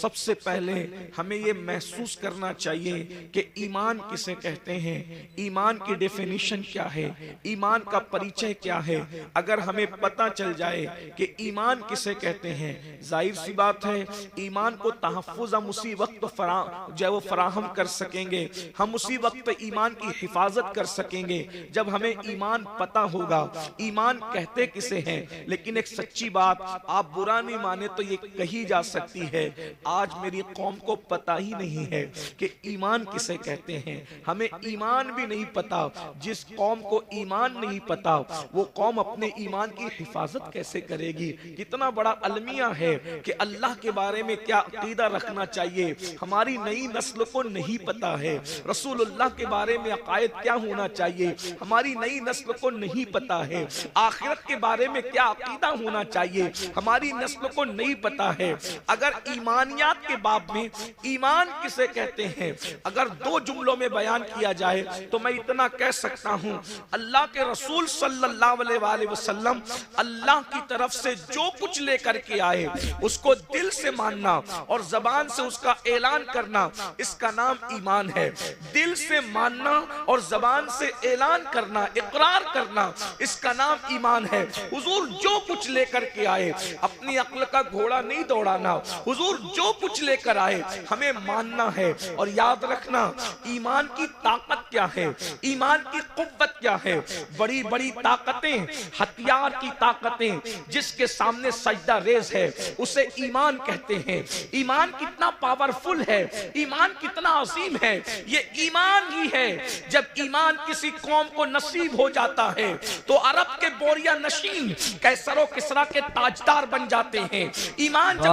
सबसे पहले हमें ये महसूस करना चाहिए कि ईमान किसे कहते हैं, ईमान की डेफिनेशन क्या है, ईमान का परिचय क्या है। अगर हमें पता चल जाए कि ईमान किसे कहते हैं, जाहिर सी बात है ईमान को तहफ़्फ़ुज़ हम उसी वक्त जो है वो फराहम कर सकेंगे, हम उसी वक्त ईमान की हिफाजत कर सकेंगे जब हमें ईमान पता होगा ईमान कहते किसे हैं। लेकिन एक सच्ची बात, आप बुरा नहीं माने तो ये कही जा सकती है, आज मेरी कौम को पता ही नहीं है कि ईमान किसे कहते हैं। हमें ईमान भी नहीं पता। जिस कौम को ईमान नहीं पता वो कौम अपने ईमान की हिफाजत कैसे करेगी। कितना बड़ा अलमिया है कि अल्लाह के बारे में क्या अकीदा रखना चाहिए, हमारी नई नस्ल को नहीं पता है। रसूलुल्लाह के बारे में अकायद क्या होना चाहिए, हमारी नई नस्ल को नहीं पता है। आखिरत के बारे में क्या अकीदा होना चाहिए, हमारी नस्ल को नहीं पता है। अगर ईमानियात के बाब में ईमान किसे कहते हैं अगर दो जुमलों में बयान किया जाए तो मैं इतना कह सकता हूं, अल्लाह के रसूल सल्लल्लाहु अलैहि वसल्लम अल्लाह की तरफ से जो कुछ लेकर के आए उसको दिल से मानना और जबान से उसका ऐलान करना, इसका नाम ईमान है। दिल से मानना और जबान से ऐलान करना, इकरार करना, इसका नाम ईमान है। हुजूर जो कुछ लेकर के आए, अपनी अक्ल का घोड़ा नहीं दौड़ाना, हुजूर जो कुछ लेकर आए हमें मानना है। और याद रखना ईमान की ताकत क्या है, ईमान की कुव्वत क्या है। बड़ी बड़ी ताकतें, हथियार की ताकतें जिसके सामने सजदा रेज है उसे ईमान कहते हैं। ईमान कितना पावरफुल है, ईमान कितना अजीम है, ये ईमान ही है। जब ईमान किसी कौम को नसीब हो जाता है तो अरब के बोरिया नशीन कैसरो किसरा के ताजदार बन जाते हैं। ईमान जब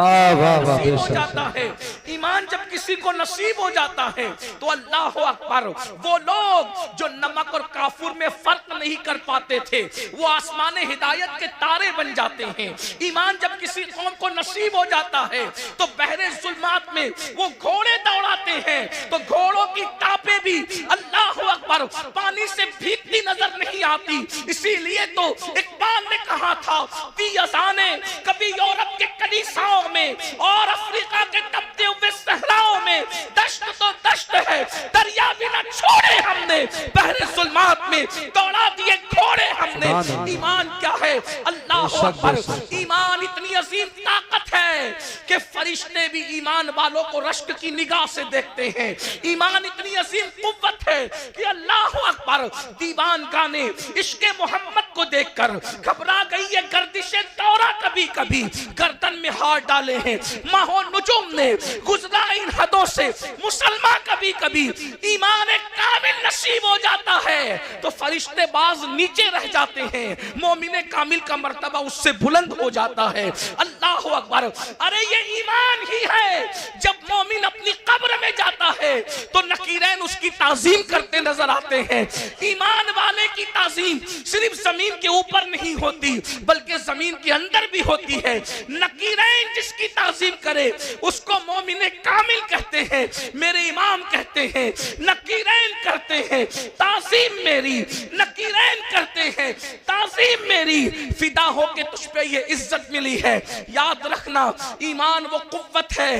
नसीब हो जाता है, ईमान जब किसी को नसीब हो जाता है तो अल्लाह अकबर, वो लोग जो नमक और काफूर में फर्क नहीं कर पाते थे वो आसमाने हिदायत के तारे बन जाते हैं। ईमान जब किसी कौम को नसीब हो जाता है तो बहरे जुल्मात में वो घोड़े दौड़ाते हैं तो घोड़ों की टापे भी अल्लाह अकबर पानी से भीगती नजर नहीं आती। इसीलिए तो इकबाल ने कहा था कि अज़ाने कभी यूरोप के कलीसियाओं में और अफ्रीका के तपते हुए सहराओं में दश्त तो दश्त है, दरिया भी न छोड़े हमने, बहरे जुल्मात में दौड़ा दिए घोड़े हमने। ईमान क्या है? अल्लाह अकबर। ईमान इतनी अजीम ताकत है कि फरिश्ते भी ईमान वालों को रश्क की निगाह से देखते हैं। ईमान इतनी अजीम कुव्वत है कि अल्लाह अकबर, दीवान गाने इश्क़े मोहम्मद को देखकर घबरा गई है गर्दिशे दौरा, कभी कभी गर्दन में हाथ डाले हैं माहो नुजुम ने, गुजरा इन हदों से मुसलमान कभी कभी ईमान कामिल नसीब हो जाता है तो फरिश्ते बाज नीचे रह जाते हैं, मोमिने कामिल का मर्तबा उससे बुलंद हो जाता है। अल्लाह अकबर। अरे ये ईमान ही है। जब मोमिन अपनी कब्र में जाता है तो नकीरैन उसकी ताजीम करते नजर आते हैं। ईमान वाले की ताजीम सिर्फ जमीन के ऊपर नहीं होती बल्कि जमीन के अंदर भी होती है। नकीरैन जिसकी ताजीम करे उसको मोमिने कामिल कहते हैं, मेरे इमाम कहते हैं। नकीरैन करते हैं ताजीम मेरी, नकीरैन करते हैं ताजीम मेरी, फिदा हो के तुझ पे ये इज्जत मिली है। याद रखना ईमान वो कुव्वत है,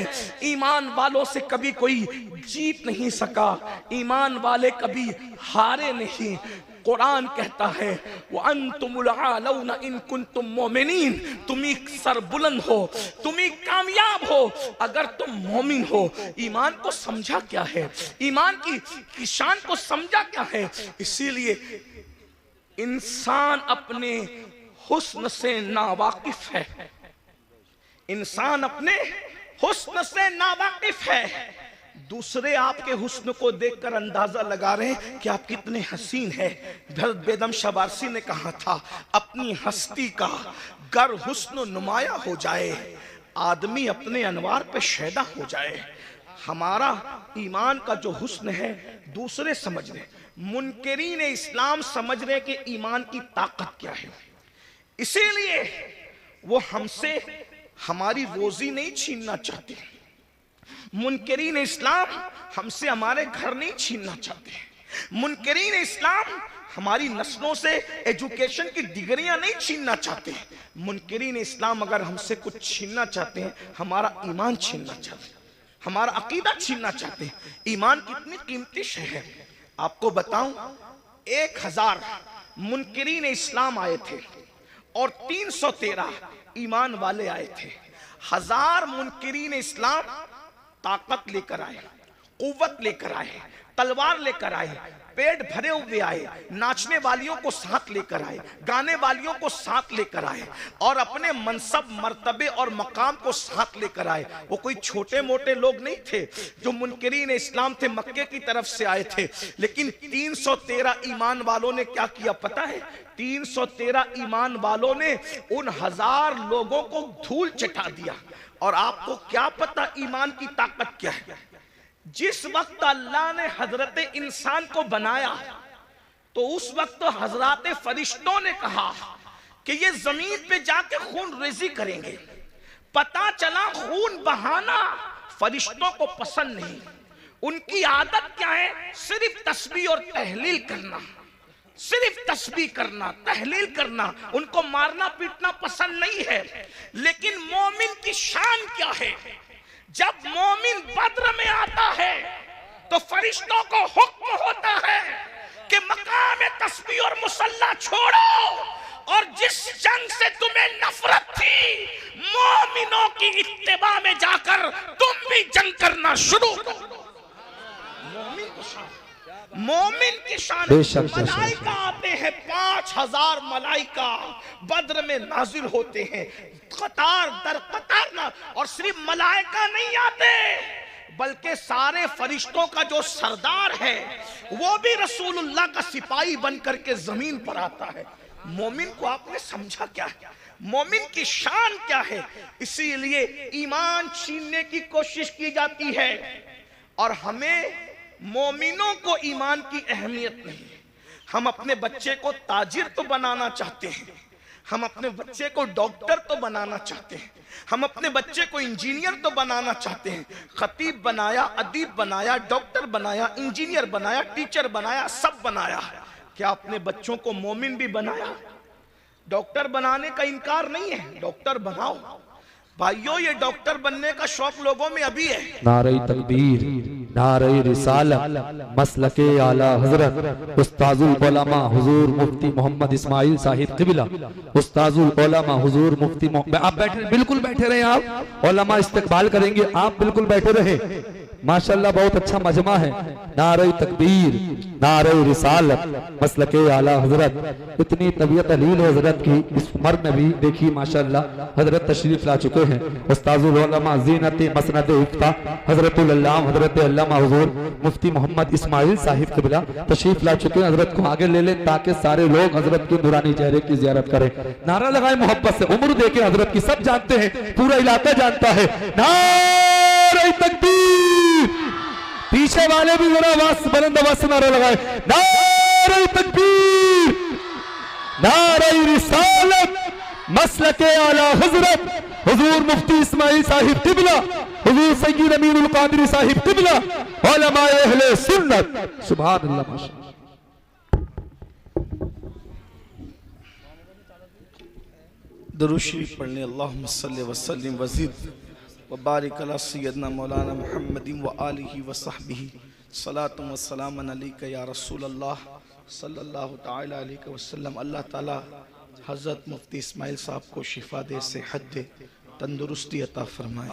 ईमान वालों से कभी कोई जीत नहीं सका, ईमान वाले कभी हारे नहीं। कुरान कहता है वअंतुमुल आलौना इन कुंतुम मोमिनीन, तुम ही सरबुलंद हो, तुम ही कामयाब हो अगर तुम मोमिन हो। ईमान को समझा क्या है, ईमान की शान को समझा क्या है। इसीलिए इंसान अपने हुस्न से नावाकिफ है, इंसान अपने हुस्न से नावाकिफ है। दूसरे आपके हुस्न को देखकर अंदाजा लगा रहे हैं कि आप कितने हसीन हैं। हज़रत बेदम शबारसी ने कहा था अपनी हस्ती का गर हुस्न नुमाया हो जाए, आदमी अपने अनवार पे शैदा हो जाए। हमारा ईमान का जो हुस्न है दूसरे समझ रहे, मुनकिरीन इस्लाम समझ रहे कि ईमान की ताकत क्या है। इसीलिए वो हमसे हमारी रोजी नहीं छीनना चाहते। मुनकिरीन इस्लाम हमसे हमारे घर नहीं छीनना चाहते। मुनकिरीन इस्लाम हमारी नस्लों से एजुकेशन की डिग्रियां नहीं छीनना चाहते। मुनकिरीन इस्लाम अगर हमसे कुछ छीनना चाहते हैं, हमारा ईमान छीनना चाहते हैं। हमारा अकीदा छीनना चाहते हैं। ईमान कितनी कीमती शय है। आपको बताऊं, 1000 मुनकिरीन इस्लाम आए थे और 313 ईमान वाले आए थे। 1000 मुनकिरीन इस्लाम ताकत लेकर आए, कुव्वत लेकर आए, तलवार लेकर आए, पेट भरे हुए आए, नाचने वालियों को साथ लेकर आए, गाने वालियों को साथ लेकर आए और अपने मनसब, मर्तबे और मकाम को साथ लेकर आए। वो कोई छोटे मोटे लोग नहीं थे जो मुनकिरीन इस्लाम थे, मक्के की तरफ से आए थे। लेकिन 313 ईमान वालों ने क्या किया पता है? 313 ईमान वालों ने उन 1000 लोगों को धूल चटा दिया। और आपको क्या पता ईमान की ताकत क्या है? जिस वक्त अल्लाह ने हजरत इंसान को बनाया तो उस वक्त हजरत फरिश्तों ने कहा कि ये जमीन पे जाके खून रेजी करेंगे। पता चला खून बहाना फरिश्तों को पसंद नहीं। उनकी आदत क्या है? सिर्फ तस्बीह और तहलील करना, सिर्फ तस्बीह करना, तहलील करना। उनको मारना पीटना पसंद नहीं है। लेकिन मोमिन की शान क्या है? जब मोमिन बद्र में आता है तो फरिश्तों को हुक्म होता है कि मकाम तस्बीह और मुसल्ला छोड़ो और जिस जंग से तुम्हें नफरत थी, मोमिनों की इत्तिबा में जाकर तुम भी जंग करना शुरू करो। मोमिन की शान। मलाइका आते हैं, 5000 मलाइका बद्र में नाजिल होते हैं, कतार दर कतार ना। और सिर्फ मलाइका नहीं आते बल्कि सारे फरिश्तों का जो सरदार है वो भी रसूलुल्लाह का सिपाही बनकर के जमीन पर आता है। मोमिन को आपने समझा क्या है? मोमिन की शान क्या है? इसीलिए ईमान छीनने की कोशिश की जाती है। और हमें मोमिनों को ईमान की अहमियत नहीं है। हम अपने बच्चे को ताजिर तो बनाना चाहते हैं, हम अपने बच्चे को डॉक्टर तो बनाना चाहते हैं, हम अपने बच्चे को इंजीनियर तो बनाना चाहते हैं। खतीब बनाया, अदीब बनाया, डॉक्टर बनाया, इंजीनियर बनाया, टीचर बनाया, सब बनाया। क्या अपने बच्चों को मोमिन भी बनाया? डॉक्टर बनाने का इनकार नहीं है, डॉक्टर बनाओ भाइयों। ये डॉक्टर बनने का शौक लोगों में अभी है। नारे तकबीर, नारे रिसालत, मसलके आला हजरत उस्ताजुल उलमा हुजूर मुफ्ती मोहम्मद इस्माइल साहिब क़िबला, उस्ताजुल उलमा हुजूर मुफ्ती। आप बैठे, बिल्कुल बैठे रहे। आप उलमा इस्तकबाल करेंगे, आप बिल्कुल बैठे रहे। माशाल्लाह बहुत अच्छा मजमा है। नारे तकबीर, नारे रिसालत, मसलके आला हजरत। इतनी तबीयत अलील हजरत की इस उम्र में भी देखिए माशाल्लाह हजरत तशरीफ ला चुके हैं। उस्ताजुल उलमा ज़ीनत मसनद इफ्ता हजरतुल अल्लामा हजरत अल्लामा हुजूर मुफ्ती मोहम्मद इस्माइल साहिब क़िबला तशरीफ ला चुके हैं। हजरत को आगे ले लें ताकि सारे लोग हजरत के नूरानी चेहरे की ज़ियारत करें। नारा लगाए मोहब्बत से, उम्र देखे हजरत की, सब जानते हैं, पूरा इलाका जानता है। नारे तकबीर, पीछे वाले भी जरा आवाज बुलंद आवाज से नारा लगाए। नारे तकबीर, नारे रिसालत, मसलके आला हजरत हुजूर मुफ्ती इस्माइल साहिब क़िबला, हुजूर सय्यद अमीनुल कादरी साहिब क़िबला, उलमाए अहले सुन्नत। सुभान अल्लाह। माशाअल्लाह। दुरूद शरीफ पढ़ने। अल्लाहुम्मा सल्लि व सल्लिम व ज़िद व बारिक अला सय्यदना मौलाना मुहम्मदिन व आलिहि व सहबिही सलातु व सलामन अलैका या रसूल अल्लाह सल्लल्लाहु तआला अलैहि वसल्लम। अल्लाह ताला हज़रत मुफ्ती इस्माइल साहब को शिफा दे, सेहत दे, तंदुरुस्ती अता फरमाए।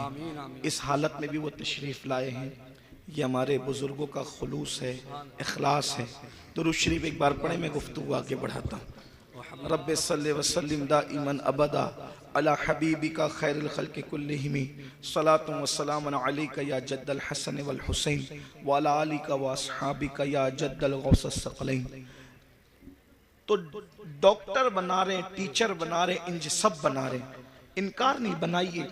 इस हालत में भी वो तशरीफ़ लाए हैं। ये हमारे बुज़ुर्गों का खुलूस है, इखलास है। दुरूद शरीफ एक बार पढ़े, मैं गुफ्तगू आगे बढ़ाता हूँ। रब्बे सल्ले व सल्लिम दाइमन अबदा अला हबीबिका खैरुल खल्क़ि कुल्लिहिम सलातु व सलामुन अलैका या जद्दल हसन वल हुसैन व अला आलिका व अस्हाबिका या जद्दल गौसस सकलैन। तो डॉक्टर बना रहे, टीचर बना रहे, इंज सब बना रहे, इनकार नहीं। बनाइए।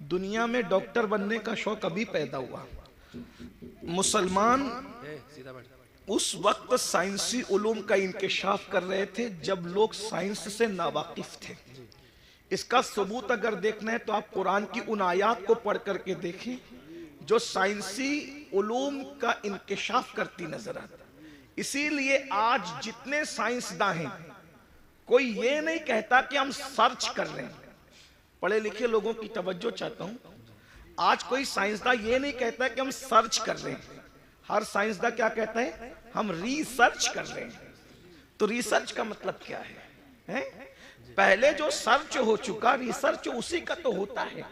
दुनिया में डॉक्टर बनने का शौक अभी पैदा हुआ। मुसलमान उस वक्त साइंसी उलूम का इंकिशाफ कर रहे थे जब लोग साइंस से नावाकिफ थे। इसका सबूत अगर देखना है तो आप कुरान की उन आयात को पढ़ करके देखें जो साइंसी उलूम का इंकिशाफ करती नजर आता। इसीलिए आज जितने साइंसदान हैं, कोई ये नहीं कहता कि हम सर्च कर रहे हैं। पढ़े लिखे लोगों की तवज्जो चाहता हूं। आज कोई साइंसदान ये नहीं कहता कि हम सर्च कर रहे हैं, हर साइंसदान क्या कहता है, हम रिसर्च कर रहे हैं। तो रिसर्च का मतलब क्या है? पहले जो सर्च हो चुका, रिसर्च उसी का तो होता है।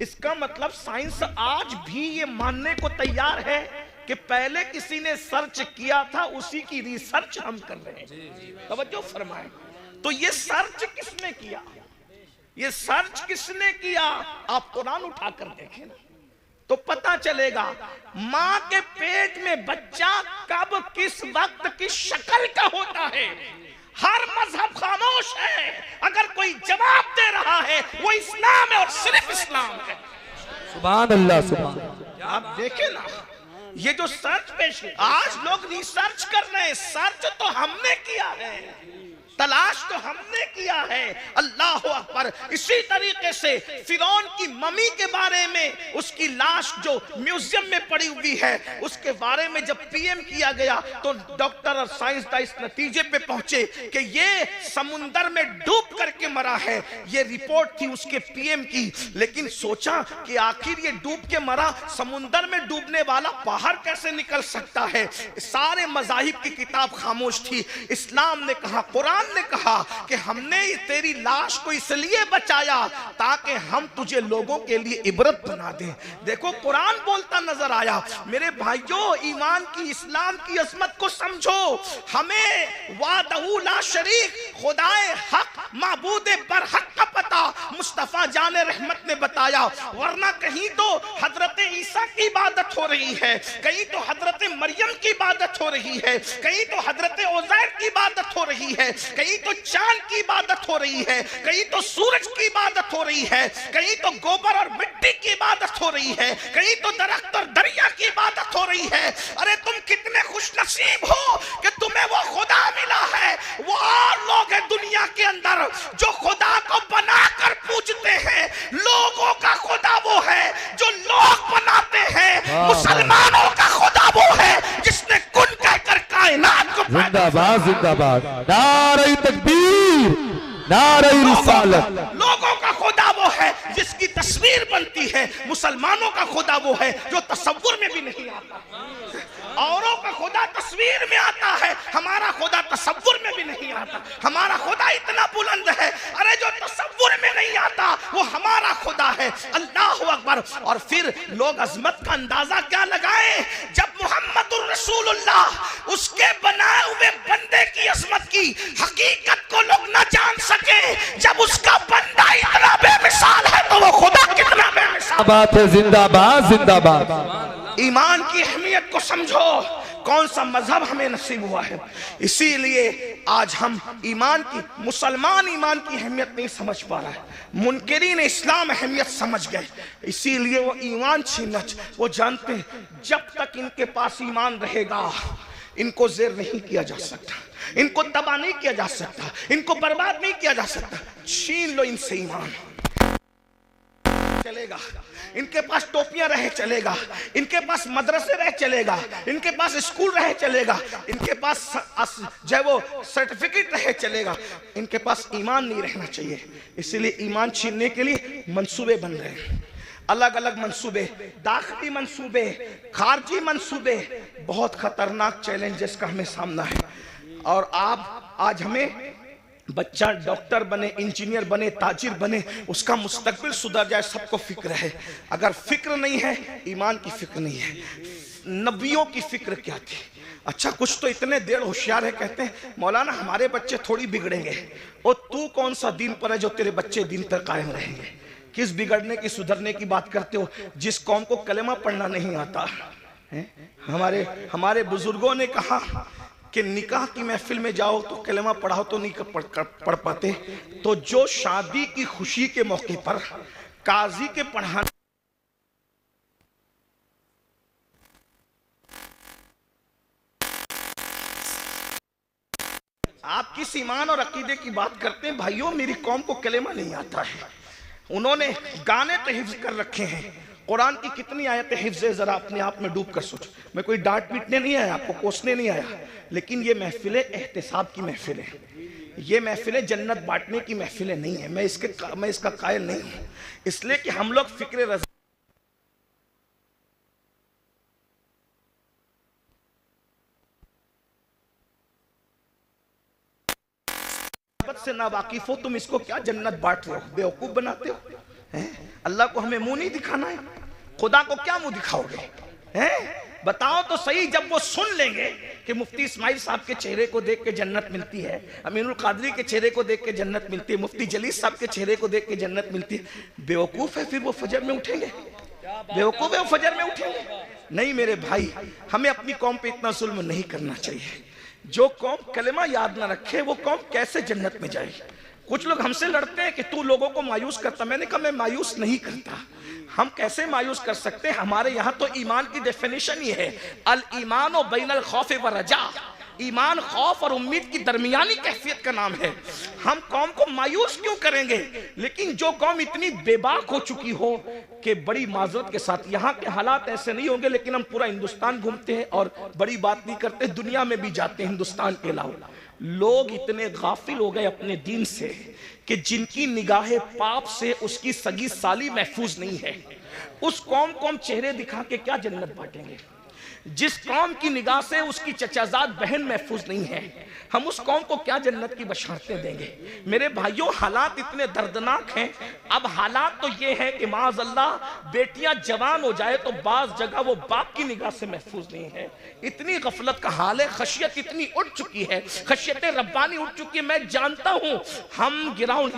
इसका मतलब साइंस आज भी ये मानने को तैयार है कि पहले किसी ने सर्च किया था, उसी की रिसर्च हम कर रहे हैं। तवज्जो फरमाएं। तो ये सर्च किसने किया, ये सर्च किसने किया? आप कुरान उठाकर देखें ना तो पता चलेगा। मां के पेट में बच्चा कब किस वक्त किस शक्ल का होता है, हर मजहब खामोश है। अगर कोई जवाब दे रहा है वो इस्लाम है और सिर्फ इस्लाम है। सुभान अल्लाह, सुभान। आप देखें ना, ये जो सर्च पेश, आज लोग रिसर्च कर रहे हैं, सर्च तो हमने किया है, तलाश तो हमने किया है। अल्लाह अकबर। इसी तरीके से फिरौन की मम्मी के बारे में, उसकी लाश जो म्यूजियम में पड़ी हुई है, उसके बारे में जब पीएम किया गया तो डॉक्टर और साइंसदान इस नतीजे पे पहुंचे कि ये समुंदर में डूब करके मरा है। ये रिपोर्ट थी उसके पीएम की, लेकिन सोचा कि आखिर ये डूब के मरा, समुंदर में डूबने वाला बाहर कैसे निकल सकता है? सारे मज़ाहिब की किताब खामोश थी। इस्लाम ने कहा, कुरान ने कहा कि हमने तेरी लाश को इसलिए बचाया ताकि हम तुझे लोगों के लिए इबरत बना दें। देखो कुरान बोलता नजर आया। मेरे भाइयों, ईमान की, इस्लाम की अजमत को समझो। हमें वादहू ला शरीक, खुदाए हक, माबूदे बरहक का पता मुस्तफा जाने रहमत ने बताया। वरना कहीं तो हजरत ईसा की इबादत हो रही है, कहीं तो हजरत मरियम की इबादत हो रही है, कहीं तो हजरत उज़ैर की इबादत हो रही है, कहीं तो चांद की इबादत हो रही है, कहीं तो सूरज की इबादत हो रही है, कहीं तो गोबर और मिट्टी की इबादत हो रही है, कहीं तो दरख्त और दरिया की इबादत हो रही है। अरे तुम कितने खुश नसीब हो कि तुम्हें वो खुदा मिला है। वो और लोग हैं दुनिया के अंदर जो खुदा को बनाकर पूजते हैं। लोगों का खुदा वो है जो लोग बनाते हैं। मुसलमानों का खुदा वो है जिसने कुन कहकर कायनात को जिंदाबाद, जिंदाबाद, नारे तकबीर, नारे रिसालत। लोगों का खुदा वो है जिसकी तस्वीर बनती है। मुसलमानों का खुदा वो है जो तसव्वुर में भी नहीं आता। औरों का खुदा तस्वीर में आता है, हमारा खुदा तसव्वुर में भी नहीं आता। हमारा खुदा इतना बुलंद है, अरे जो तसव्वुर में नहीं आता वो हमारा खुदा है। अल्लाह अकबर। और फिर लोग अजमत का अंदाजा क्या लगाएं जब मुहम्मदुर रसूलुल्लाह उसके बनाए हुए बंदे की अजमत की हकीकत को लोग न जान सके। जब उसका बंदा इतना बेमिसाल है तो वो खुदा कितना बेमिसाल। बात है, जिंदाबाद, जिंदाबाद। ईमान की अहमियत को समझो। कौन सा मजहब हमें नसीब हुआ है, इसीलिए आज हम ईमान की, मुसलमान ईमान की अहमियत नहीं समझ पा रहा है। मुनकिरीन इस्लाम अहमियत समझ गए, इसीलिए वो ईमान छीनना, वो जानते हैं जब तक इनके पास ईमान रहेगा इनको ज़ेर नहीं किया जा सकता, इनको तबाह नहीं किया जा सकता, इनको बर्बाद नहीं किया जा सकता। छीन लो इनसे ईमान, चलेगा। इनके पास टोपियां रहे चलेगा, इनके पास मदरसे रहे चलेगा, इनके पास स्कूल रहे चलेगा, इनके पास जो वो सर्टिफिकेट रहे चलेगा, इनके पास ईमान नहीं रहना चाहिए। इसलिए ईमान छीनने के लिए मंसूबे बन रहे हैं, अलग अलग मंसूबे, दाखिली मंसूबे, खारजी मंसूबे। बहुत खतरनाक चैलेंजेस का हमें सामना है। और आप आज हमें बच्चा डॉक्टर बने, इंजीनियर बने, ताजिर बने, उसका मुस्तकबिल सुधर जाए, सबको फिक्र है। अगर फिक्र नहीं है, ईमान की फिक्र नहीं है। नबियों की फिक्र क्या थी? अच्छा, कुछ तो इतने देर होशियार है, कहते हैं मौलाना हमारे बच्चे थोड़ी बिगड़ेंगे। और तू कौन सा दीन पर है जो तेरे बच्चे दीन पर कायम रहेंगे? किस बिगड़ने की, सुधरने की बात करते हो? जिस कौम को कलेमा पढ़ना नहीं आता है। हमारे बुजुर्गों ने कहा कि निकाह की महफिल में जाओ तो कलेमा पढ़ाओ तो नहीं पढ़ पाते, तो जो शादी की खुशी के मौके पर काजी के पढ़ाने, आप किस ईमान और अकीदे की बात करते हैं? भाइयों, मेरी कौम को कलेमा नहीं आता है। उन्होंने गाने तो हिफ्ज कर रखे हैं। कुरान की कितनी आयतें हिफ्ज है, जरा अपने आप में डूब कर सोचो। मैं कोई डांट पीटने नहीं आया, आपको कोसने नहीं आया, लेकिन ये महफिलें एहतिसाब की महफिलें, ये महफिलें जन्नत बांटने की महफिलें नहीं है। मैं इसका कायल नहीं हूँ, इसलिए कि हम लोग फिक्र रज़ा बगावत से ना वाकिफ हो, तुम इसको क्या जन्नत बांट रहे हो, बेवकूफ बनाते हो हैं? अल्लाह को हमें मुंह नहीं दिखाना है, खुदा को क्या मुंह दिखाओगे हैं? बताओ तो सही। जब वो सुन लेंगे कि मुफ्ती इस्माइल साहब के चेहरे को देख के जन्नत मिलती है, अमीनुल कादरी के चेहरे को देख के जन्नत मिलती है, मुफ्ती जलील साहब के चेहरे को देख के जन्नत मिलती है, बेवकूफ है फिर वो फजर में उठेंगे? बेवकूफ है वो फजर में उठेंगे? नहीं मेरे भाई, हमें अपनी कौम पे इतना जुल्म नहीं करना चाहिए। जो कौम कलमा याद ना रखे वो कौम कैसे जन्नत में जाएगी? कुछ लोग हमसे लड़ते हैं कि तू लोगों को मायूस करता। मैंने कहा मैं मायूस नहीं करता। हम कैसे मायूस कर सकते हैं? हमारे यहाँ तो ईमान की डेफिनेशन ही है, अल ईमान व बैनल खौफ व रजा। ईमान खौफ और उम्मीद की दरमियानी कैफियत का नाम है। हम कौम को मायूस क्यों करेंगे? लेकिन जो कौम इतनी बेबाक हो चुकी हो कि बड़ी माजरत के साथ, यहाँ के हालात ऐसे नहीं होंगे लेकिन हम पूरा हिंदुस्तान घूमते हैं और बड़ी बात नहीं करते, दुनिया में भी जाते हैं हिंदुस्तान के अलावा। लोग इतने गाफिल हो गए अपने दीन से कि जिनकी निगाहें पाप से उसकी सगी साली महफूज नहीं है, उस कौम को हम चेहरे दिखा के क्या जन्नत बांटेंगे? जिस कौम की निगाह से उसकी चचाजाद बहन महफूज नहीं है, हम उस कौम को क्या जन्नत की बशारतें देंगे? मेरे भाइयों, हालात इतने दर्दनाक हैं। अब हालात तो ये है कि माज़अल्लाह बेटियां जवान हो जाए तो बाज जगह वो बाप की निगाह से महफूज नहीं है। इतनी गफलत का हाल है, खशियत इतनी उठ चुकी है, खशियत रब्बानी उठ चुकी है। मैं जानता हूं हम ग्राउंड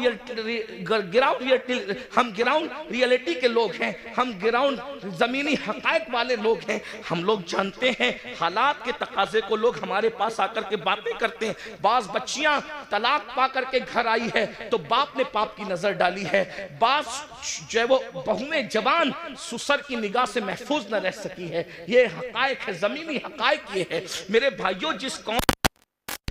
रियलिटी के लोग हैं, हम ग्राउंड जमीनी हकायक वाले लोग हैं। हम लोग जानते हैं हालात के तकाजे को। लोग हमारे पास आकर के बातें करते हैं। बाज बच्चियां तलाक पा करके घर आई है तो बाप ने पाप की नजर डाली है, बाज जो है वो बहुएं जवान ससुर की निगाह से महफूज न रह सकी है। ये हकायक है, जमीनी हकायक ये है। मेरे भाइयों, जिस कौम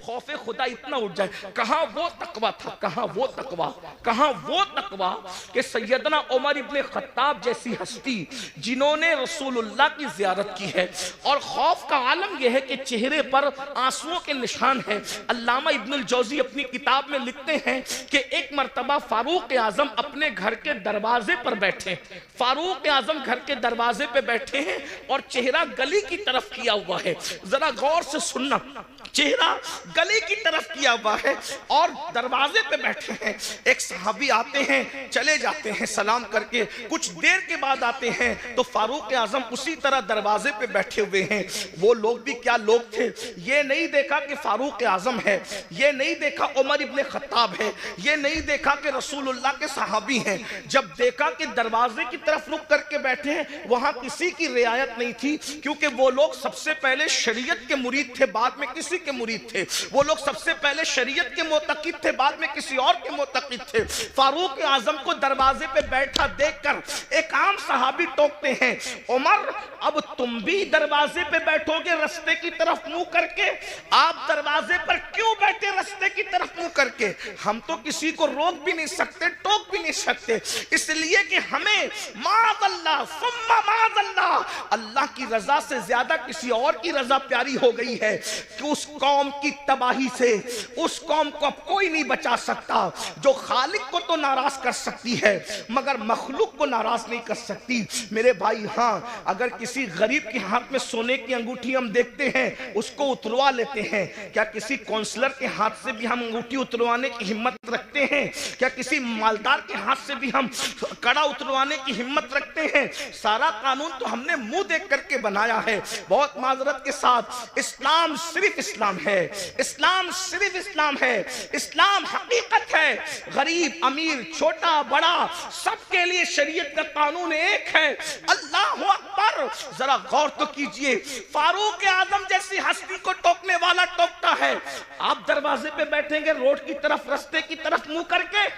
खौफे खुदा इतना उठ जाए, कहां वो तकवा था, कहां वो तकवा, कहां वो तकवा कि सैयदना उमर इब्ने खत्ताब जैसी हस्ती जिन्होंने रसूलुल्लाह की ज़ियारत की है। और खौफ का आलम यह है कि चेहरे पर आंसुओं के निशान है। अल्लामा इब्नुल जौज़ी अपनी किताब में लिखते हैं कि एक मर्तबा फारूक आजम अपने घर के दरवाजे पर बैठे, फारूक आजम घर के दरवाजे पे बैठे हैं और चेहरा गली की तरफ किया हुआ है। जरा गौर से सुनना, चेहरा गली की तरफ किया हुआ है और दरवाजे पे बैठे हैं। एक सहाबी आते हैं, चले जाते हैं सलाम करके, कुछ देर के बाद आते हैं तो फारूक आजम उसी तरह दरवाजे पे बैठे हुए हैं। वो लोग भी क्या लोग थे, ये नहीं देखा कि फारूक आजम है, ये नहीं देखा उमर इब्ने खत्ताब है, ये नहीं देखा कि रसूलुल्लाह के सहाबी हैं। जब देखा कि दरवाजे की तरफ रुक करके बैठे हैं, वहां किसी की रियायत नहीं थी, क्योंकि वो लोग सबसे पहले शरीयत के मुरीद थे, बाद में किसी के मुरीद थे। वो लोग सबसे पहले शरीयत के मोतक़िद थे, बाद में किसी और के मोतक़िद थे। फारूक आजम को दरवाजे पे बैठा देखकर एक आम सहाबी टोकते हैं, उमर अब तुम भी दरवाजे पे बैठोगे रास्ते की तरफ मुंह करके? आप दरवाजे पर क्यों बैठे रास्ते की तरफ मुंह करके? हम तो किसी को रोक भी नहीं सकते, टोक भी नहीं सकते, इसलिए कि हमें माज़अल्लाह सुम्मा माज़अल्लाह, अल्लाह की रजा से ज्यादा किसी और की रजा प्यारी हो गई है कि उस कौम की तबाही से उस कौम को अब कोई नहीं बचा सकता। जो खालिक को तो नाराज कर सकती है मगर मखलूक को नाराज नहीं कर सकती। मेरे भाई, हाँ, अगर किसी गरीब के हाथ में सोने की अंगूठी हम देखते हैं, उसको उतरवा लेते हैं, क्या किसी काउंसलर के हाथ से भी हम अंगूठी उतरवाने की हिम्मत रखते हैं? क्या किसी मालदार के हाथ से भी हम कड़ा उतरवाने की हिम्मत रखते हैं? सारा कानून तो हमने मुंह देख करके बनाया है। बहुत माजरत के साथ, इस्लाम सिर्फ इस्लाम है, इस्लाम सिर्फ इस्लाम है, इस्लाम हकीकत है। गरीब अमीर छोटा बड़ा सबके लिए शरीयत का कानून एक है। अल्लाह अकबर। जरा गौर तो कीजिए, फारूक आजम जैसी हस्ती को टोकने वाला टोकता है, आप दरवाजे पे बैठेंगे रोड की तरफ, रास्ते की तरफ मुंह करके?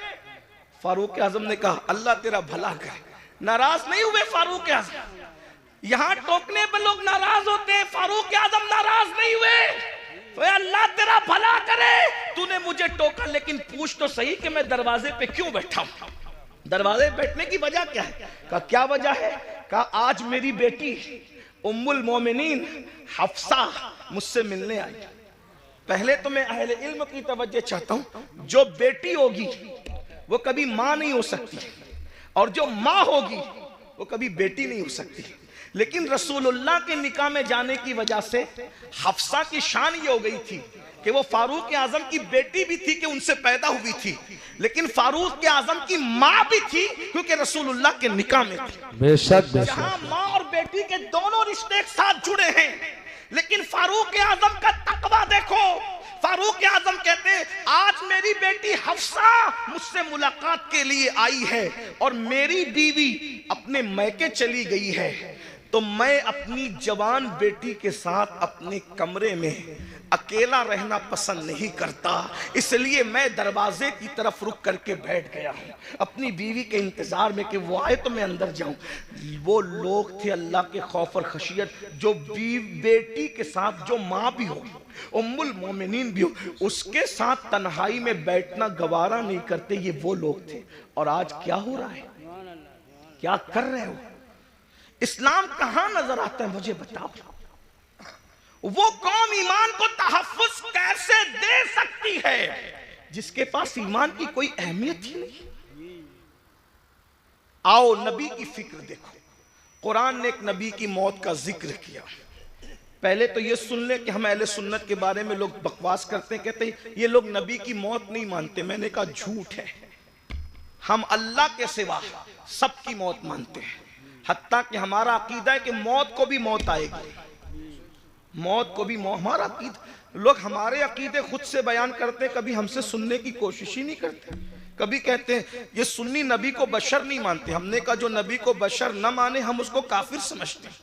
फारूक आजम ने कहा अल्लाह तेरा भला करे। नाराज नहीं हुए फारूक आजम? यहां टोकने पे लोग नाराज होते हैं, फारूक आजम नाराज नहीं हुए। अल्लाह तेरा भला करे, तूने मुझे टोका, लेकिन पूछ तो सही कि मैं दरवाजे पे क्यों बैठा हूं? दरवाजे बैठने की वजह क्या है? कहा क्या वजह है? कहा आज मेरी बेटी उम्मुल मोमिनीन हफ्सा मुझसे मिलने आई। पहले तो मैं अहले इल्म की तवज्जो चाहता हूं, जो बेटी होगी वो कभी मां नहीं हो सकती, और जो मां होगी वो कभी बेटी नहीं हो सकती। लेकिन रसूलुल्लाह के निकाह में जाने की वजह से हफ्सा की शान ये हो गई थी कि वो फारूक आजम की बेटी भी थी कि उनसे पैदा हुई थी, लेकिन फारूक आजम की माँ भी थी क्योंकि रसूलुल्लाह के निकाह में थी। बेशक जहां माँ और बेटी के दोनों रिश्ते एक साथ जुड़े हैं, लेकिन फारूक आजम का तकवा देखो। फारूक आजम कहते हैं आज मेरी बेटी हफ्सा मुझसे मुलाकात के लिए आई है और मेरी बीवी अपने मैके चली गई है, तो मैं अपनी जवान बेटी के साथ अपने कमरे में अकेला रहना पसंद नहीं करता, इसलिए मैं दरवाजे की तरफ रुक करके बैठ गया हूं अपनी बीवी के इंतजार में कि वो आए तो मैं अंदर जाऊं। वो लोग थे अल्लाह के खौफ और खशियत, जो बेटी के साथ जो माँ भी हो, उम्मुल मोमिनीन भी हो, उसके साथ तन्हाई में बैठना गवारा नहीं करते, ये वो लोग थे। और आज क्या हो रहा है, क्या कर रहे हो? इस्लाम कहां नजर आता है मुझे बताओ। वो कौम ईमान को तहफ्फुज़ कैसे दे सकती है जिसके पास ईमान की कोई अहमियत ही नहीं। आओ नबी की फिक्र देखो। कुरान ने एक नबी की मौत का जिक्र किया। पहले तो ये सुन ले कि हम अहले सुन्नत के बारे में लोग बकवास करते हैं, कहते हैं ये लोग नबी की मौत नहीं मानते। मैंने कहा झूठ है, हम अल्लाह के सिवा सबकी मौत मानते हैं। हत्ता कि हमारा अकीदा है कि मौत को भी मौत आएगी, मौत को भी मौत। हमारा अकीदा, लोग हमारे अकीदे खुद से बयान करते, कभी हमसे सुनने की कोशिश ही नहीं करते। कभी कहते हैं ये सुन्नी नबी को बशर नहीं मानते। हमने कहा जो नबी को बशर न माने हम उसको काफिर समझते हैं।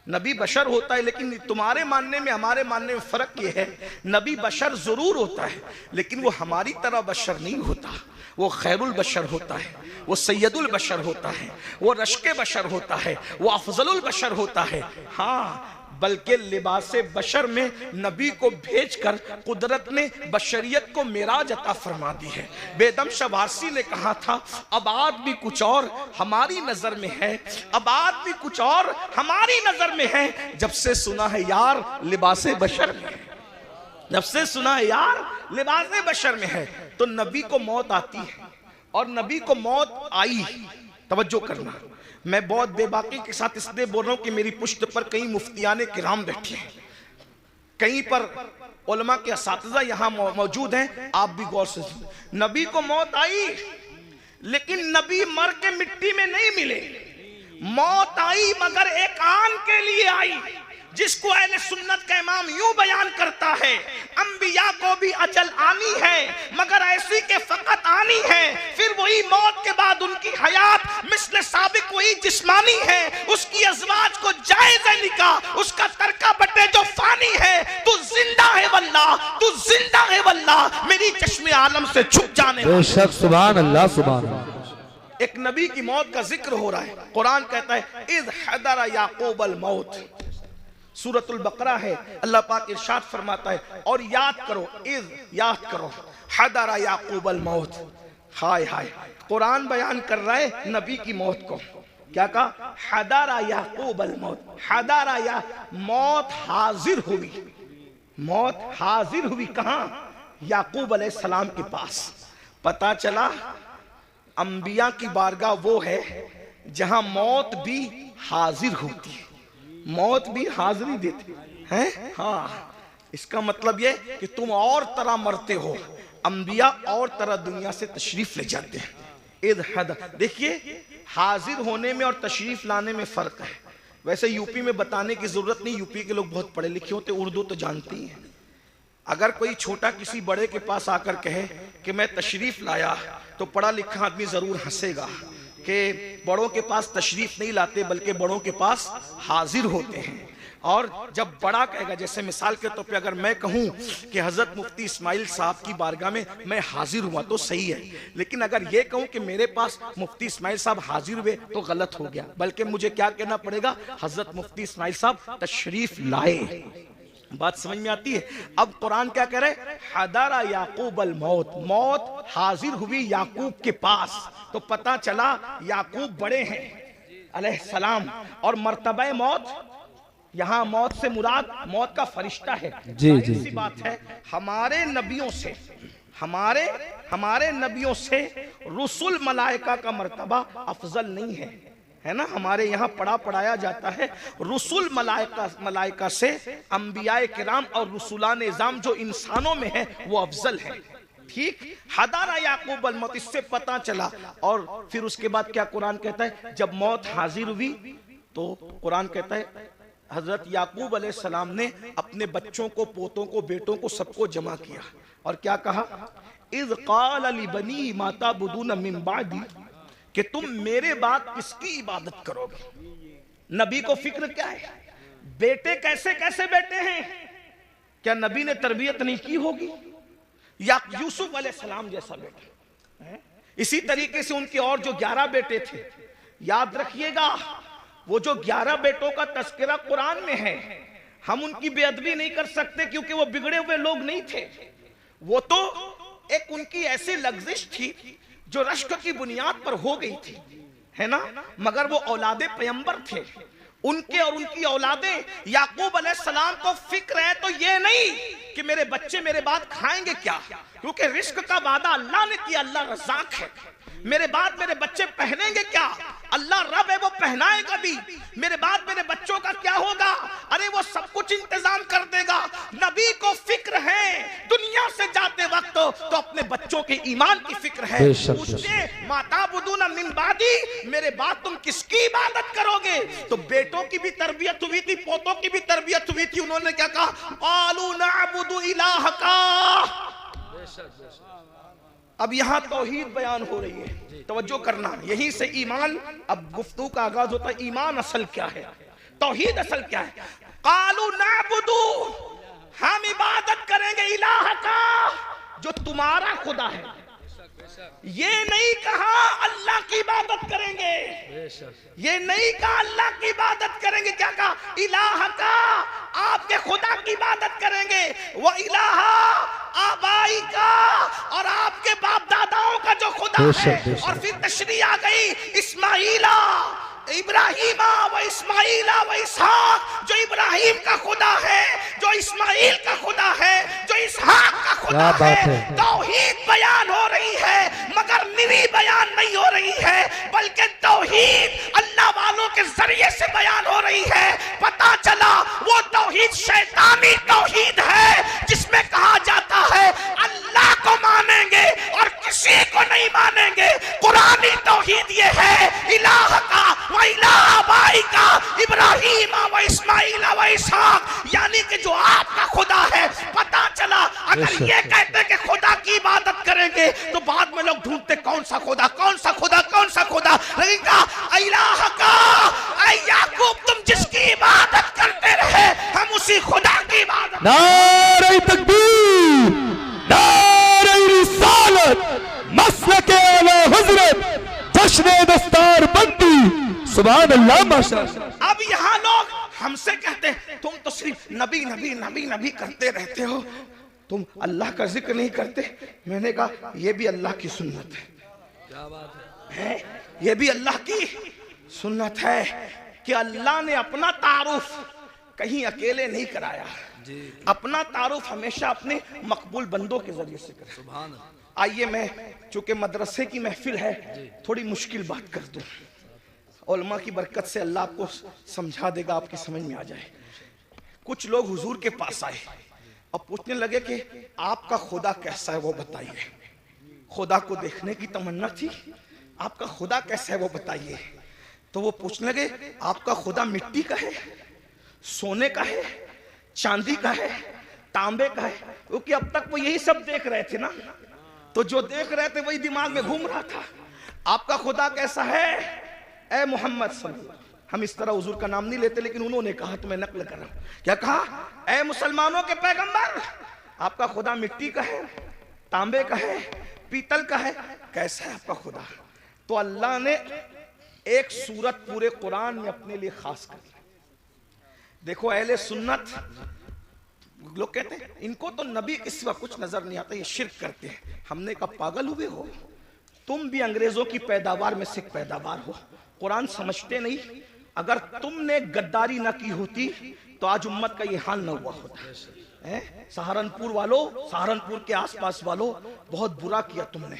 नबी बशर होता है, लेकिन तुम्हारे मानने में हमारे मानने में फर्क ये है, नबी बशर जरूर होता है लेकिन वो हमारी तरह बशर नहीं होता। वो खैरुल बशर होता है, वो सैयदुल बशर होता है, वो रश्के बशर होता है, वो अफजलुल बशर होता है। हाँ, बल्कि लिबासे बशर में नबी को भेजकर कुदरत ने बशरियत को मिराज अता फरमा दी है। बेदम शवासी ने कहा था अब आदमी कुछ और हमारी नजर में है, अब आदमी कुछ और हमारी नजर में है, जब से सुना है यार लिबासे बशर में है, जब से सुना है यार लिबासे बशर में है। तो नबी को मौत आती है और नबी को मौत आई। तवज्जो करना, मैं बहुत बेबाकी के साथ इसलिए बोल रहा हूं कि मेरी पुश्त पर कई मुफ्तियाने किराम बैठे हैं, कहीं पर उलमा के असातिज़ा यहां मौजूद हैं, आप भी गौर से सुनिए। नबी को मौत आई लेकिन नबी मर के मिट्टी में नहीं मिले। मौत आई मगर एक आन के लिए आई, जिसको अहले सुन्नत का इमाम यूं बयान करता है अंबिया को भी अजल आनी है मगर ऐसी के फकत आनी है, फिर वही मौत के बाद उनकी हयात मिस्ल साबिक वही जिस्मानी है, उसकी अज़वाज को जायज़ है निकाह, उसका तरका बटे जो फानी है। तू जिंदा है वल्लाह, तू जिंदा है वल्लाह, मेरी चश्मे आलम से छुप जाने बेशक सुभान अल्लाह सुभान अल्लाह। एक नबी की मौत का जिक्र हो रहा है। कुरान कहता है इज़ हदरा याकूब अल मौत, सूरतुल बकरा है। अल्लाह पाक इरशाद फरमाता है और याद करो, इज़ याद करो, हदरा याकूब अल मौत। हाय हाय, कुरान बयान कर रहा है नबी की मौत को। क्या कहा? हदरा याकूब अल मौत। हदरा या मौत हाजिर हुई, मौत हाजिर हुई कहां? याकूब अलैहिस्सलाम के पास। पता चला अंबिया की बारगाह वो है जहां मौत भी हाजिर होती है, मौत भी हाजिरी देती है। हाँ, इसका मतलब ये कि तुम और तरह मरते हो, अंबिया और तरह दुनिया से तशरीफ ले जाते हैं। इद हद, देखिए हाजिर होने में और तशरीफ लाने में फर्क है। वैसे यूपी में बताने की जरूरत नहीं, यूपी के लोग बहुत पढ़े लिखे होते, उर्दू तो जानते ही हैं। अगर कोई छोटा किसी बड़े के पास आकर कहे कि मैं तशरीफ लाया, तो पढ़ा लिखा आदमी जरूर हंसेगा कि बड़ों के पास तशरीफ नहीं लाते बल्कि बड़ों के पास हाजिर होते हैं। और जब बड़ा कहेगा, जैसे मिसाल के तौर पे अगर मैं कहूं कि हजरत मुफ्ती इस्माइल साहब की बारगाह में मैं हाजिर हुआ तो सही है, लेकिन अगर ये कहूं कि मेरे पास मुफ्ती इस्माइल साहब हाजिर हुए तो गलत हो गया। बल्कि मुझे क्या कहना पड़ेगा? हजरत मुफ्ती इस्माइल साहब तशरीफ लाए। बात समझ में आती है? अब कुरान क्या कह रहे? हदरा याकूब अल मौत, मौत हाजिर हुई याकूब के पास। तो पता चला याकूब बड़े हैं अलैहिस्सलाम, और मर्तबा मौत, यहाँ मौत से मुराद मौत का फरिश्ता है। जी जी, ऐसी बात है, हमारे नबियों से हमारे नबियों से रुसुल मलाइका का मर्तबा अफजल नहीं है। है ना, हमारे यहाँ पढ़ाया जाता है, रुसुल मलाइका से अंबियाए किराम और रुसुलान निज़ाम जो इंसानों में है वो अफजल है। ठीक, हदारा याकूब अल मौत, इससे पता चला। और फिर उसके बाद क्या कुरान कहता है, जब मौत हाजिर हुई तो कुरान कहता है हजरत याकूब अलैहिस्सलाम ने अपने बच्चों को, पोतों को, बेटों को, सबको जमा किया और क्या कहा, इज़ क़ाल लिबनी मा ताबुदून मिन बादी, कि तुम मेरे बाद किसकी इबादत करोगे। नबी को फिक्र क्या है, बेटे कैसे कैसे बेटे हैं, क्या नबी ने तरबियत नहीं की होगी, या यूसुफ अलैहिस्सलाम जैसा बेटा। इसी तरीके से उनके और जो 11 बेटे थे, याद रखिएगा वो जो 11 बेटों का तस्करा कुरान में है, हम उनकी बेअदबी नहीं कर सकते क्योंकि वो बिगड़े हुए लोग नहीं थे। वो तो एक उनकी ऐसी लग्जिश थी जो रश्क की बुनियाद पर हो गई थी, है ना, मगर वो औलादे पैगंबर थे। उनके और उनकी औलादे याकूब अलैहिस्सलाम को फिक्र है तो ये नहीं कि मेरे बच्चे मेरे बाद खाएंगे क्या, क्योंकि रिस्क का वादा अल्लाह ने किया, अल्लाह रज़ाक है। मेरे बाद मेरे बच्चे पहनेंगे क्या, अल्लाह रब है, वो पहनाएगा भी। मेरे बाद मेरे बच्चों का क्या होगा, अरे वो सब कुछ इंतजाम कर देगा। नबी को फिक्र है दुनिया से जाते वक्त तो अपने बच्चों के ईमान की फिक्र है। पूछते माता बुदूना मिन बादी, मेरे बाद तुम किसकी इबादत करोगे। तो बेटों की भी तरबियत हुई थी, पोतों की भी तरबियत हुई थी। उन्होंने क्या कहा, क़ालू नअबुदु इलाहका। अब यहाँ तौहीद बयान हो रही है, तवज्जो करना, यहीं से ईमान, अब गुफ्तगू का आगाज होता है। ईमान असल क्या है, तौहीद असल क्या है। कालू नाबुदू, हम इबादत करेंगे इलाह का, जो तुम्हारा खुदा है। ये नहीं कहा अल्लाह की इबादत करेंगे, ये नहीं कहा अल्लाह की इबादत करेंगे, क्या कहा, इलाह का, आपके खुदा की इबादत करेंगे। वो इलाह आबाई का, और आपके बाप दादाओं का जो खुदा है। और फिर तशरीह आ गई, इस्माइला इब्राहिमा व इस्माइला व इसहाक, जो इब्राहिम का खुदा है, जो इस्माइल का खुदा है, जो इसहाक का खुदा है। तौहीद बयान हो रही है, मगर निरी बयान नहीं हो रही है, बल्कि तौहीद अल्लाह वालों के जरिए से बयान हो रही है। पता चला वो तौहीद शैतानी तौहीद है, जिसमें कहा जाता है अल्लाह को मानेंगे और किसी को नहीं मानेंगे। कुरानी तौहीद ये है, इलाह का व इलाह बाई का, इब्राहिम व इस्माइल व इसहाक, यानी कि जो आपका खुदा है। पता चला अगर ये कहते कि खुदा की इबादत करेंगे तो बाद में लोग ढूंढते कौन सा खुदा, कौन सा खुदा, कौन सा खुदा। लेकिन कहा इलाह का, ऐ याकूब तुम जिसकी इबादत करते रहे, हम उसी खुदा की इबादत। नारे तकबीर, नारे रिसालत, मसलके आला हज़रत, जश्न दस्तार बंदी, सुभान अल्लाह माशाअल्लाह। अब यहाँ लोग हमसे कहते हैं तुम तो सिर्फ नबी नबी नबी नबी करते रहते हो, तुम अल्लाह का जिक्र नहीं करते। मैंने कहा ये भी अल्लाह की सुन्नत है, क्या बात है, ये भी अल्लाह की सुन्नत है कि अल्लाह ने अपना तारुफ कहीं अकेले नहीं कराया, अपना तारुफ हमेशा अपने मकबूल बंदों के जरिए से करे। आइए मैं, चूंकि मदरसे की महफिल है, थोड़ी मुश्किल बात कर दूं, उलमा की बरकत से अल्लाह आपको समझा देगा, आपकी समझ में आ जाए। कुछ लोग हुजूर के पास आए और पूछने लगे कि आपका खुदा कैसा है वो बताइए। खुदा को देखने की तमन्ना थी, आपका खुदा कैसा है वो बताइए। तो वो पूछने लगे आपका खुदा मिट्टी का है, सोने का है, चांदी का है, तांबे का है, क्योंकि अब तक वो यही सब देख रहे थे ना, तो जो देख रहे थे वही दिमाग में घूम रहा था। आपका खुदा कैसा है ए मोहम्मद सल्लल्लाहु, हम इस तरह हुजूर का नाम नहीं लेते, लेकिन उन्होंने कहा तो मैं नकल कर रहा हूं। क्या कहा, ए मुसलमानों के पैगंबर, आपका खुदा मिट्टी का है, तांबे का है, पीतल का है, कैसा है आपका खुदा। तो अल्लाह ने एक सूरत पूरे कुरान में अपने लिए खास कर दी। देखो अहले सुन्नत लोग कहते हैं इनको तो नबी के सिवा कुछ नजर नहीं आता, ये शिर्क करते हैं। हमने कहा पागल हुए हो, तुम भी अंग्रेजों की पैदावार में से पैदावार हो, कुरान समझते नहीं। अगर तुमने गद्दारी ना की होती तो आज उम्मत का ये हाल ना हुआ होता है। सहारनपुर वालों, सहारनपुर के आसपास वालों, बहुत बुरा किया तुमने।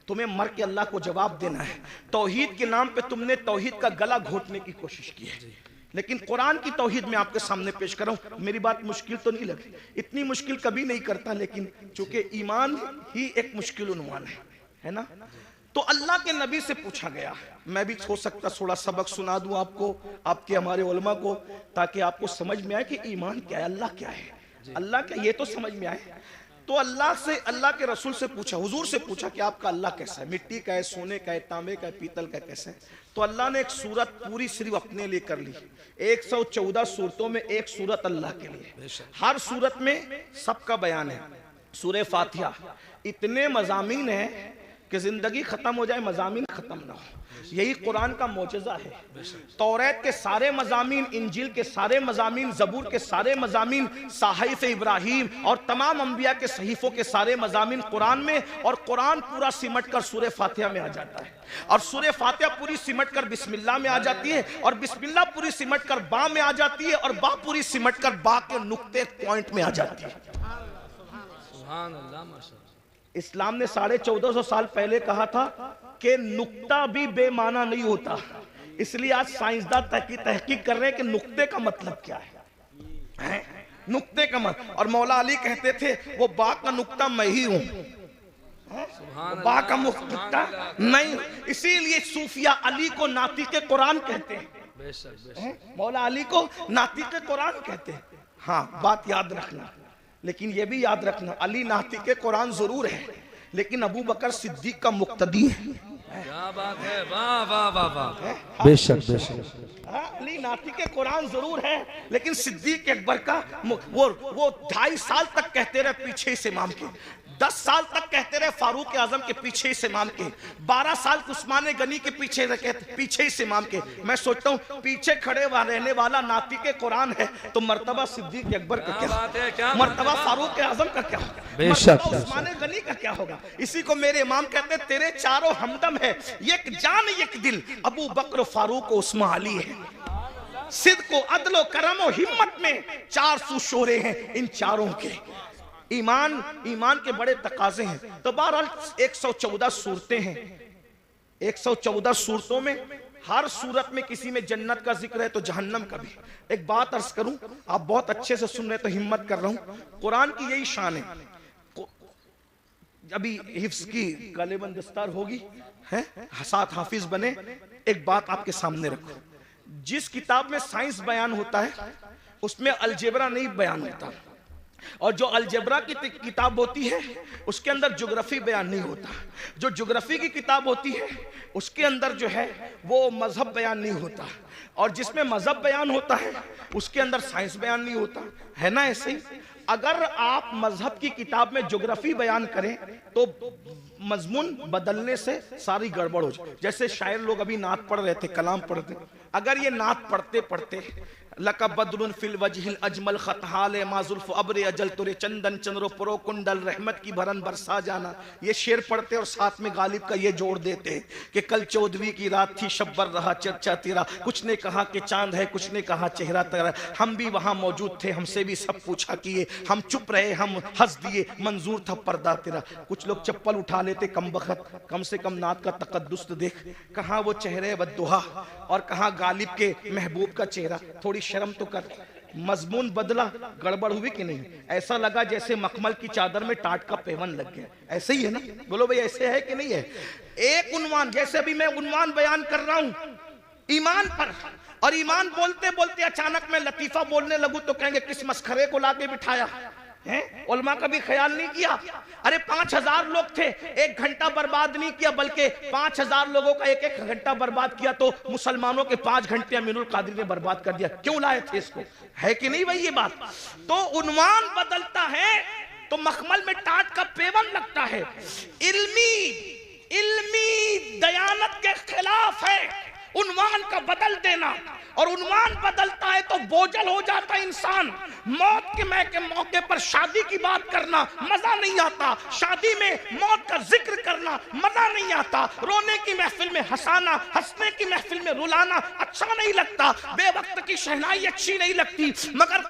तुम्हें मर के अल्लाह को जवाब देना है। तौहीद के नाम पे तुमने तौहीद का गला घोटने की कोशिश की है, लेकिन कुरान की तौहीद मैं आपके सामने पेश कर रहा हूं। मेरी बात मुश्किल तो नहीं लगी, इतनी मुश्किल कभी नहीं करता, लेकिन चूंकि ईमान ही एक मुश्किल उन्वान है ना। तो अल्लाह के नबी से पूछा गया, मैं भी हो सकता थोड़ा सबक सुना दूं आपको, आपके हमारे उलमा को, ताकि आपको समझ में आए कि ईमान क्या है, अल्लाह क्या है, अल्लाह क्या, ये तो समझ में आए। तो अल्लाह से, अल्लाह के रसूल से पूछा, हुजूर से पूछा कि आपका अल्लाह कैसा है, मिट्टी का है, सोने का है, तांबे का है, पीतल का कैसा है। तो अल्लाह ने एक सूरत पूरी सिर्फ अपने लिए कर ली। 114 सूरतों में एक सूरत अल्लाह के लिए, हर सूरत में सबका बयान है। सूरह फातिहा इतने मजामीन है कि जिंदगी खत्म हो जाए मजामीन खत्म ना हो, यही कुरान का मौजज़ा है। तौरात के सारे मजामीन, इंजील के सारे मजामीन, ज़बूर के सारे मजामीन, साहिफ़ इब्राहीम और तमाम अंबिया के सहीफ़ों के सारे मजामीन कुरान में, और कुरान पूरा सिमट कर सूरह फातिहा में आ जाता है, और सूरह फातिहा पूरी सिमट कर बिस्मिल्लाह में आ जाती है, और बिस्मिल्लाह पूरी सिमट कर बा में आ जाती है, और बा पूरी सिमट कर बा के नुक्ते पॉइंट में आ जाती है। इस्लाम ने 1450 साल पहले कहा था कि नुक्ता भी बेमाना नहीं होता, इसलिए आज साइंसदान तहकीक कर रहे हैं कि नुक्ते का मतलब क्या है, नुक्ते का मतलब। और मौला अली कहते थे वो बा का नुक्ता मैं ही हूं, बा का नुक्ता नहीं, इसीलिए सूफिया अली को नातिक़े कुरान कहते हैं, मौला अली को नातिक़े कुरान कहते हैं। हाँ, बात याद रखना, लेकिन ये भी याद रखना, अली नातिक़े कुरान जरूर है, लेकिन अबू बकर सिद्दीक का मुक्तदी है। क्या बात है, वाह वाह वाह वाह, बेशक बेशक। अली नातिक़े कुरान जरूर है, लेकिन सिद्दीक अकबर का वो 2.5 साल तक कहते रहे पीछे से इमाम के, 10 साल तक कहते रहे फारूक आजम के पीछे से इमाम के, 12 साल उस्मान गनी के पीछे से इमाम के। मैं सोचता हूँ पीछे खड़े रहने वाला नातिक़े कुरान है, तो मर्तबा सिद्दीक अकबर का क्या, मर्तबा फारूक आजम का क्या होगा, मर्तबा उस्मान गनी का क्या होगा। इसी को मेरे इमाम कहते हैं, तेरे चारों हमदम है, एक जान एक दिल, अबू बकर फारूक उस्मान अली है। सिद्क़ अदलो करम हिम्मत में 400 शोरे हैं इन चारों के। ईमान के बड़े तकाजे हैं। तो बहरहाल 114 सूरतें हैं, 114 सूरतों में हर सूरत में किसी में जन्नत का जिक्र है तो जहन्नम का भी। एक बात अर्ज करूं, आप बहुत अच्छे से सुन रहे तो हिम्मत कर रहा हूं, कुरान की यही शान है। अभी हिफ्ज की गालिबन दस्तार होगी है, साथ हाफिज बने। एक बात आपके सामने रखो, जिस किताब में साइंस बयान होता है उसमें अलजेब्रा नहीं बयान होता, और जो अलजेब्रा की किताब होती है उसके अंदर ज्योग्राफी बयान नहीं होता। जो ज्योग्राफी की किताब होती है उसके अंदर जो है वो मजहब बयान नहीं होता, और जिसमें मजहब बयान होता है उसके अंदर साइंस बयान नहीं होता, है ना। ऐसे ही अगर आप मजहब की किताब में ज्योग्राफी बयान करें तो मजमून बदलने से सारी गड़बड़ हो जाए। जैसे शायर लोग अभी नात पढ़ रहे थे, कलाम पढ़ते, अगर ये नात पढ़ते पढ़ते लका बदरुन फिल वजहिल अजमल खतहाले माजुल्फ अब्र अजल तुरे चंदन चंद्रो पुरो कुंडल रहमत की भरन बरसा जाना, ये शेर पढ़ते और साथ में गालिब का ये जोड़ देते कि कल 14वीं की रात थी शब्बर रहा चर्चा तेरा, कुछ ने कहा कि चांद है, कुछ ने कहा चेहरा तेरा, हम भी वहां मौजूद थे, हमसे भी सब पूछा किए, हम चुप रहे, हम हंस दिए, मंजूर था पर्दा तेरा। कुछ लोग चप्पल उठा लेते, कम बखत, कम से कम नात का तकद्दुस तो देख, कहाँ वो चेहरे बद्दुहा और कहाँ गालिब के महबूब का चेहरा, थोड़ी शर्म तो कर। मजमून बदला, गड़बड़ हुई कि नहीं? ऐसा लगा जैसे मखमल की चादर में टाट का पेवन लग गया। ऐसे ही है ना, बोलो भाई ऐसे है कि नहीं है? एक उन्वान, जैसे अभी मैं उन्वान बयान कर रहा हूं ईमान पर, और ईमान बोलते बोलते अचानक मैं लतीफा बोलने लगूं तो कहेंगे किस मस्खरे को लाके बिठाया है, उलमा का भी ख्याल नहीं किया। अरे 5000 लोग थे, 1 घंटा बर्बाद नहीं किया, बल्कि 5000 लोगों का 1-1 घंटा बर्बाद किया, तो मुसलमानों के 5 घंटे अमीरुल कादिर ने बर्बाद कर दिया। क्यों लाए थे इसको? है कि नहीं भाई ये बात? तो उन्वान बदलता है तो मखमल में टाट का पेवन लगता है। इल्मी दयानत के खिलाफ है उन्वान का बदल देना, और उन्वान बदलता है तो बोझल हो जाता है इंसान। मौत के मौके पर शादी की बात करना मजा नहीं आता, शादी में मौत का जिक्र करना मजा नहीं आता, रोने की महफिल में हंसाना, हंसने की महफिल में रुलाना अच्छा नहीं लगता, बेवक्त की शहनाई अच्छी नहीं लगती, मगर